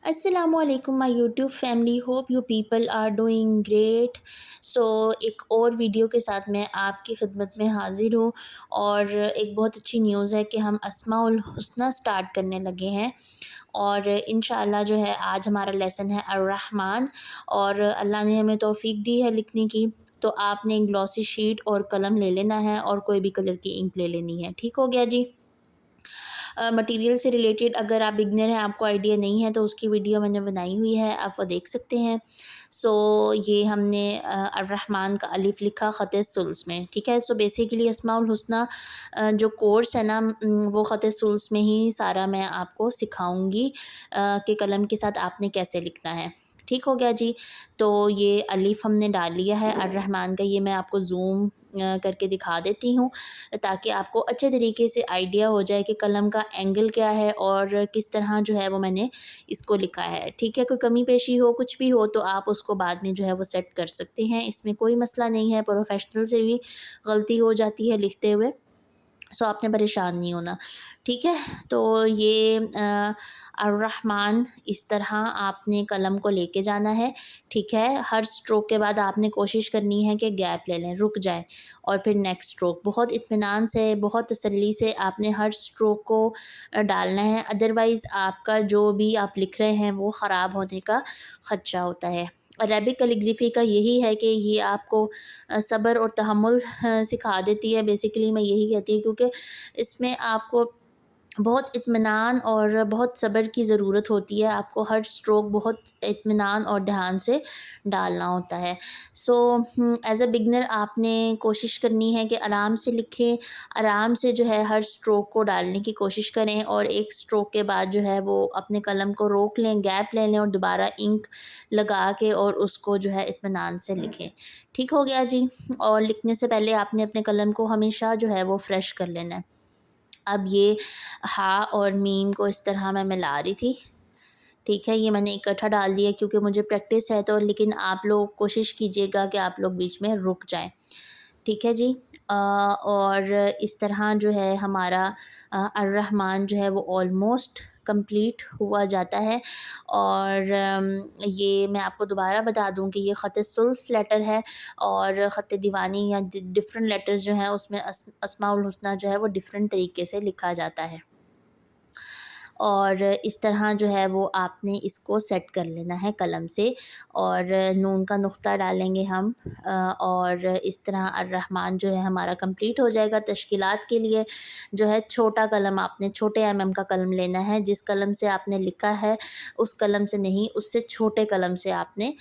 السلام علیکم my YouTube family, hope you people are doing great. So ایک اور ویڈیو کے ساتھ میں آپ کی خدمت میں حاضر ہوں، اور ایک بہت اچھی نیوز ہے کہ ہم اسماء الحسنی سٹارٹ کرنے لگے ہیں، اور انشاءاللہ جو ہے آج ہمارا لیسن ہے الرحمن، اور اللہ نے ہمیں توفیق دی ہے لکھنے کی. تو آپ نے گلوسی شیٹ اور قلم لے لینا ہے، اور کوئی بھی کلر کی انک لے لینی ہے. ٹھیک ہو گیا جی؟ مٹیریل سے ریلیٹڈ اگر آپ بگنر ہیں، آپ کو آئیڈیا نہیں ہے، تو اس کی ویڈیو میں نے بنائی ہوئی ہے، آپ وہ دیکھ سکتے ہیں. سو یہ ہم نے الرحمن کا الف لکھا خط ثلث میں. ٹھیک ہے. سو بیسیکلی اسماء الحسنی جو کورس ہے نا، وہ خط ثلث میں ہی سارا میں آپ کو سکھاؤں گی کہ قلم کے ساتھ آپ نے کیسے لکھنا ہے. ٹھیک ہو گیا جی؟ تو یہ الف ہم نے ڈال لیا ہے الرحمن کا. یہ میں آپ کو زوم کر کے دکھا دیتی ہوں تاکہ آپ کو اچھے طریقے سے آئیڈیا ہو جائے کہ قلم کا اینگل کیا ہے اور کس طرح جو ہے وہ میں نے اس کو لکھا ہے. ٹھیک ہے. کوئی کمی پیشی ہو، کچھ بھی ہو، تو آپ اس کو بعد میں جو ہے وہ سیٹ کر سکتے ہیں. اس میں کوئی مسئلہ نہیں ہے، پروفیشنل سے بھی غلطی ہو جاتی ہے لکھتے ہوئے. سو آپ نے پریشان نہیں ہونا. ٹھیک ہے. تو یہ الرحمن اس طرح آپ نے قلم کو لے کے جانا ہے. ٹھیک ہے. ہر سٹروک کے بعد آپ نے کوشش کرنی ہے کہ گیپ لے لیں، رک جائیں، اور پھر نیکسٹ سٹروک. بہت اطمینان سے، بہت تسلی سے آپ نے ہر سٹروک کو ڈالنا ہے، ادروائز آپ کا جو بھی آپ لکھ رہے ہیں وہ خراب ہونے کا خدشہ ہوتا ہے. عربک کیلیگرافی کا یہی ہے کہ یہ آپ کو صبر اور تحمل سکھا دیتی ہے. بیسیکلی میں یہی کہتی ہوں، کیونکہ اس میں آپ کو بہت اطمینان اور بہت صبر کی ضرورت ہوتی ہے. آپ کو ہر سٹروک بہت اطمینان اور دھیان سے ڈالنا ہوتا ہے. سو ایز اے بگنر آپ نے کوشش کرنی ہے کہ آرام سے لکھیں، آرام سے جو ہے ہر سٹروک کو ڈالنے کی کوشش کریں، اور ایک سٹروک کے بعد جو ہے وہ اپنے قلم کو روک لیں، گیپ لے لیں، اور دوبارہ انک لگا کے اور اس کو جو ہے اطمینان سے لکھیں. ٹھیک ہو گیا جی؟ اور لکھنے سے پہلے آپ نے اپنے قلم کو ہمیشہ جو ہے وہ فریش کر لینا ہے. اب یہ ہا اور میم کو اس طرح میں ملا رہی تھی. ٹھیک ہے. یہ میں نے اکٹھا ڈال دیا کیونکہ مجھے پریکٹس ہے، تو لیکن آپ لوگ کوشش کیجیے گا کہ آپ لوگ بیچ میں رک جائیں. ٹھیک ہے جی؟ اور اس طرح جو ہے ہمارا الرحمن جو ہے وہ آلموسٹ کمپلیٹ ہوا جاتا ہے. اور یہ میں آپ کو دوبارہ بتا دوں کہ یہ خط ثلث لیٹر ہے، اور خط دیوانی یا ڈفرینٹ لیٹرز جو ہیں اس میں اسماء الحسنی جو ہے وہ ڈفرینٹ طریقے سے لکھا جاتا ہے. اور اس طرح جو ہے وہ آپ نے اس کو سیٹ کر لینا ہے قلم سے، اور نون کا نقطہ ڈالیں گے ہم، اور اس طرح الرحمن جو ہے ہمارا کمپلیٹ ہو جائے گا. تشکیلات کے لیے جو ہے چھوٹا قلم آپ نے چھوٹے کا قلم لینا ہے. جس قلم سے آپ نے لکھا ہے اس قلم سے نہیں، اس سے چھوٹے قلم سے آپ نے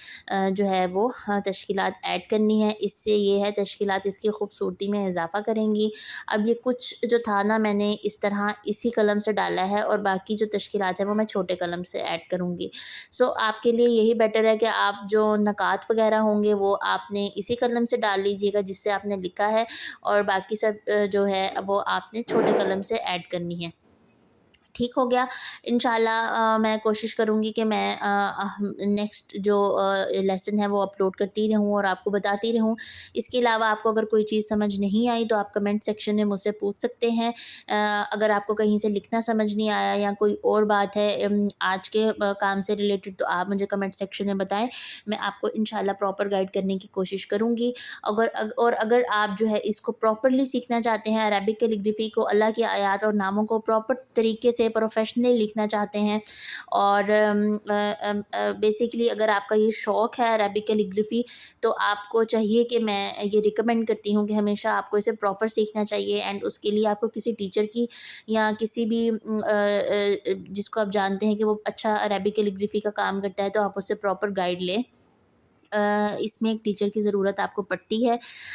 جو ہے وہ تشکیلات ایڈ کرنی ہے. اس سے یہ ہے تشکیلات اس کی خوبصورتی میں اضافہ کریں گی. اب یہ کچھ جو تھا نا، میں نے اس طرح اسی قلم سے ڈالا ہے، اور باقی جو تشکیلات ہیں وہ میں چھوٹے قلم سے ایڈ کروں گی. سو آپ کے لیے یہی بیٹر ہے کہ آپ جو نکات وغیرہ ہوں گے وہ آپ نے اسی قلم سے ڈال لیجئے گا جس سے آپ نے لکھا ہے، اور باقی سب جو ہے وہ آپ نے چھوٹے قلم سے ایڈ کرنی ہے. ٹھیک ہو گیا؟ انشاءاللہ میں کوشش کروں گی کہ میں نیکسٹ جو لیسن ہے وہ اپلوڈ کرتی رہوں اور آپ کو بتاتی رہوں. اس کے علاوہ آپ کو اگر کوئی چیز سمجھ نہیں آئی تو آپ کمنٹ سیکشن میں مجھ سے پوچھ سکتے ہیں. اگر آپ کو کہیں سے لکھنا سمجھ نہیں آیا یا کوئی اور بات ہے آج کے کام سے ریلیٹڈ، تو آپ مجھے کمنٹ سیکشن میں بتائیں. میں آپ کو انشاءاللہ پراپر گائیڈ کرنے کی کوشش کروں گی. اگر آپ جو ہے اس کو پراپرلی سیکھنا چاہتے ہیں، عربک کیلیگرافی کو، اللہ کی آیات اور ناموں کو پراپر طریقے سے پروفیشنلی لکھنا چاہتے ہیں، اور بیسیکلی اگر آپ کا یہ شوق ہے عربک کیلیگرافی، تو آپ کو چاہیے کہ میں یہ ریکمینڈ کرتی ہوں کہ ہمیشہ آپ کو اسے پراپر سیکھنا چاہیے. اینڈ اس کے لیے آپ کو کسی ٹیچر کی یا کسی بھی جس کو آپ جانتے ہیں کہ وہ اچھا عربک کیلیگرافی کا کام کرتا ہے، تو آپ اس سے پراپر گائیڈ لیں. اس میں ایک ٹیچر کی ضرورت آپ کو پڑتی ہے.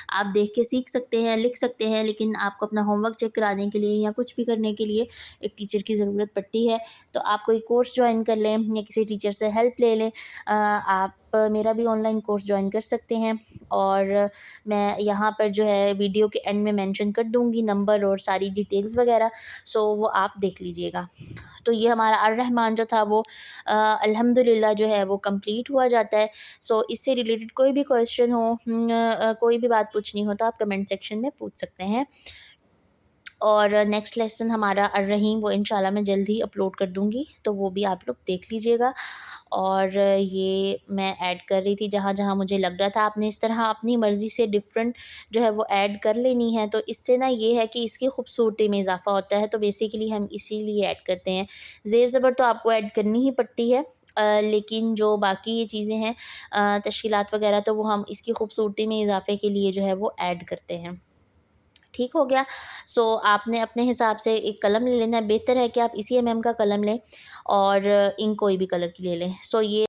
آپ دیکھ کے سیکھ سکتے ہیں، لکھ سکتے ہیں، لیکن آپ کو اپنا ہوم ورک چیک کرانے کے لیے یا کچھ بھی کرنے کے لیے ایک ٹیچر کی ضرورت پڑتی ہے. تو آپ کوئی کورس جوائن کر لیں یا کسی ٹیچر سے ہیلپ لے لیں. آپ میرا بھی آن لائن کورس جوائن کر سکتے ہیں، اور میں یہاں پر جو ہے ویڈیو کے اینڈ میں مینشن کر دوں گی نمبر اور ساری ڈیٹیلز وغیرہ. سو وہ آپ دیکھ لیجئے گا. تو یہ ہمارا الرحمن جو تھا وہ الحمدللہ جو ہے وہ کمپلیٹ ہوا جاتا ہے. سو اس سے ریلیٹڈ کوئی بھی کویسچن ہو، کوئی بھی بات پوچھنی ہو، تو آپ کمنٹ سیکشن میں پوچھ سکتے ہیں. اور نیکسٹ لیسن ہمارا الرحیم وہ انشاءاللہ میں جلد ہی اپلوڈ کر دوں گی، تو وہ بھی آپ لوگ دیکھ لیجیے گا۔ اور یہ میں ایڈ کر رہی تھی جہاں جہاں مجھے لگ رہا تھا۔ آپ نے اس طرح اپنی مرضی سے ڈفرینٹ جو ہے وہ ایڈ کر لینی ہے، تو اس سے نا یہ ہے کہ اس کی خوبصورتی میں اضافہ ہوتا ہے، تو بیسیکلی ہم اسی لیے ایڈ کرتے ہیں۔ زیر زبر تو آپ کو ایڈ کرنی ہی پڑتی ہے، لیکن جو باقی یہ چیزیں ہیں تشکیلات وغیرہ، تو وہ ہم اس کی خوبصورتی میں اضافے کے لیے جو ہے وہ ایڈ کرتے ہیں۔ ٹھیک ہو گیا؟ سو آپ نے اپنے حساب سے ایک قلم لے لینا ہے، بہتر ہے کہ آپ اسی ایم ایم کا قلم لیں، اور انک کوئی بھی کلر کی لے لیں۔ سو یہ